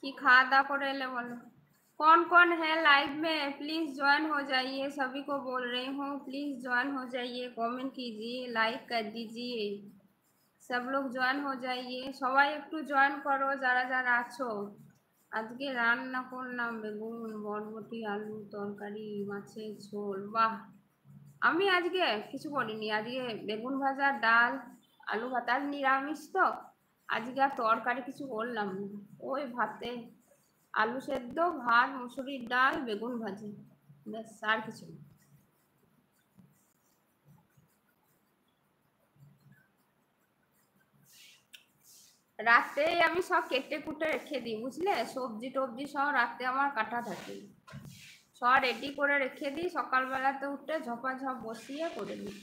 कि खावा दावा करे ले बोलो। कौन कौन है लाइव में, प्लीज ज्वाइन हो जाइए। सभी को बोल रही हूँ प्लीज ज्वाइन हो जाइए, कमेंट कीजिए, लाइक कर दीजिए। सब लोग ज्वाइन हो जाइए, सबाई একটু জয়েন করো যারা যারা আছো। আজকে রান্না করলাম বেগুন বরবটি আলু তরকারি মাছের ঝোল। বাহ, আমি আজকে কিছু করিনি, আজকে বেগুন ভাজা ডাল আলু ভাত। আজ নিরামিষ তো, আজকে আর তরকারি কিছু করলাম না। ওই ভাতে আলু সেদ্ধ, ভাত, মুসুরির ডাল, বেগুন ভাজি, ব্যাস, আর কিছু না। রাতেই আমি সব কেটে কুটে রেখে দিই, বুঝলে, সবজি টবজি সব রাতে আমার কাটা থাকে, সব রেডি করে রেখে দিই, সকালবেলাতে উঠে ঝপাঝপ বসিয়ে করে দিই।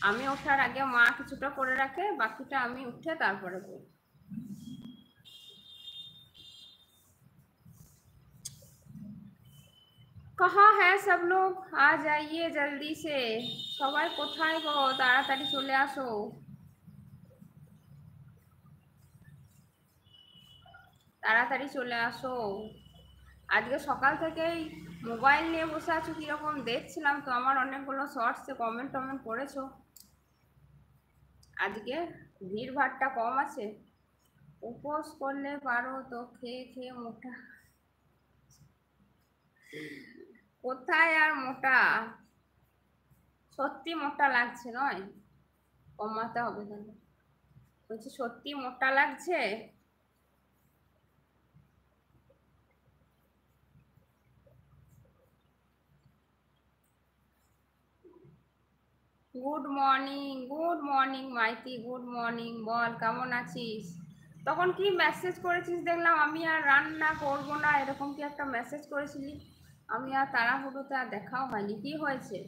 আমি ওঠার আগে মা কিছুটা করে রাখে, বাকিটা আমি উঠে তারপরে করি। कहाँ है सब लोग, आ जाइए जल्दी से। সবাই কোথায় গো, তাড়াতাড়ি চলে আসো, তাড়াতাড়ি চলে আসো। আজকে সকাল থেকেই মোবাইল নিয়ে বসে আছো কিরকম দেখছিলাম তো, আমার অনেকগুলো শর্টসে কমেন্ট টমেন্ট করেছো। আজকে ভিড় ভাড়টা কম আছে, উপোস করলে পারো তো, খেয়ে খেয়ে মোটা। কোথায় আর মোটা, সত্যি মোটা লাগছে, নয় কমাতে হবে তাহলে। বলছি সত্যি মোটা লাগছে। Good morning Maiti, good morning. বল কেমন আছিস? তখন কি মেসেজ করেছিস দেখলাম, আমি আর রান্না করব না, এরকম কি একটা মেসেজ করেছিলি। আমি আর তাড়াহুড়োতে আর দেখাও হয়নি। কি হয়েছে?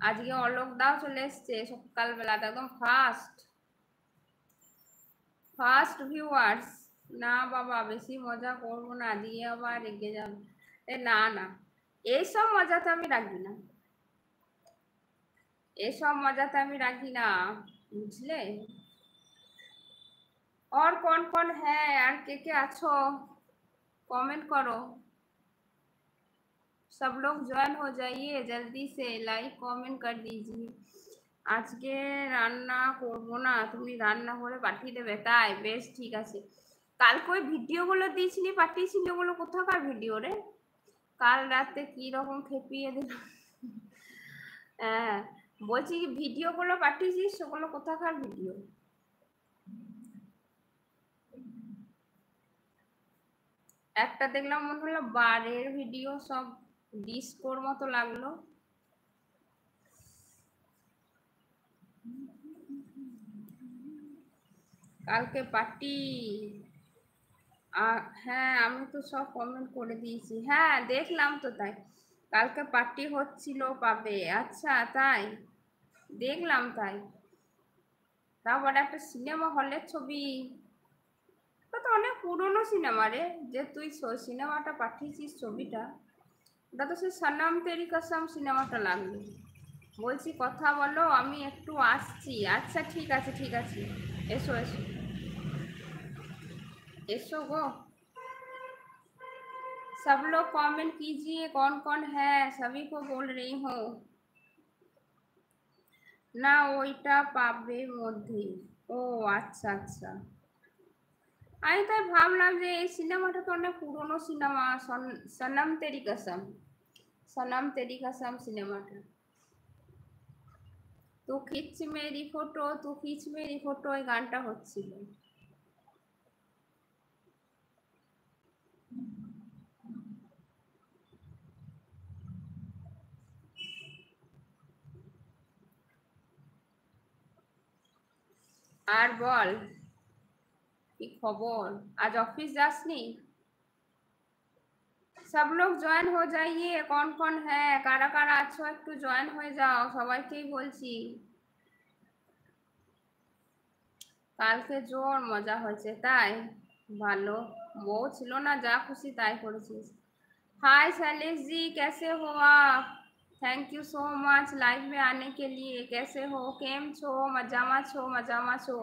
আজকে অলোক দাও চলে এসছে সকালবেলাটা, একদম ফার্স্ট ফার্স্ট ভিউয়ার্স। না বাবা, বেশি মজা করবো না, দিয়ে আবার রেগে যাবে। না না, এইসব মজাতে আমি রাখি না, এসব মজাতে আমি রাখি না, বুঝলে। और कौन कौन है, আর কে কে আছো कमेंट करो। सब लोग ज्वाइन हो जाइए जल्दी से, लाइक कमेंट कर दीजिए। আজকে রান্না করব না, তুমি রান্না করে পাঠিয়ে দেবে, তাই বেশ ঠিক আছে। কালকে ওই ভিডিওগুলো দিয়েছিলি পাঠিয়েছিলি, ওগুলো কোথাকার ভিডিও রে? কাল রাতে কি রকম খেপিয়ে দিল। হ্যাঁ, বলছি ভিডিওগুলো পাঠিয়েছিস, ওগুলো কোথাকার ভিডিও? একটা দেখলাম মনে হলো বারের ভিডিও, সব ডিস্কোর মতো লাগলো। কালকে পার্টি, হ্যাঁ আমি তো সব কমেন্ট করে দিয়েছি, হ্যাঁ দেখলাম তো, তাই কালকে পার্টি হচ্ছিল পাবে, আচ্ছা তাই দেখলাম, তাই তারপরে একটা সিনেমা হলের ছবি, ওটা তো অনেক পুরনো সিনেমা রে, যে তুই সিনেমাটা পাঠিয়েছিস ছবিটা, ওটা তো সেই সনম তেরি কসম সিনেমাটা লাগলো। বলছি কথা বলো, আমি একটু আসছি। আচ্ছা ঠিক আছে ঠিক আছে, এসো এসো, এসো गो। सब लोग कमेंट कीजिए कौन कौन है, सभी को बोल रही हूँ। না ওইটা পাবে মধ্যে। ও আচ্ছা আচ্ছা, আমি তাই ভাবলাম যে এই সিনেমাটা তো অনেক পুরনো সিনেমা, সনম তেরি কসম, সনম তেরি কসম সিনেমাটা। তু খিচ মেরি ফটো, তু খিচ মেরি ফটো, এই গানটা হচ্ছিল। আর বল কি খবর, আজ অফিস যাসনি? सब लोग ज्वाइन हो जाइए, कौन कौन है, কারা কারা আছো একটু জয়েন হয়ে যাও, সবাইকেই বলছি। কালকে জোর মজা হয়েছে, তাই ভালো, বউ ছিল না, যা খুশি তাই করেছিস। हाय शैलेश जी, कैसे हो आप? Thank you so much live में आने के लिए। कैसे हो, केम छो, मजामा छो, मजामा छो?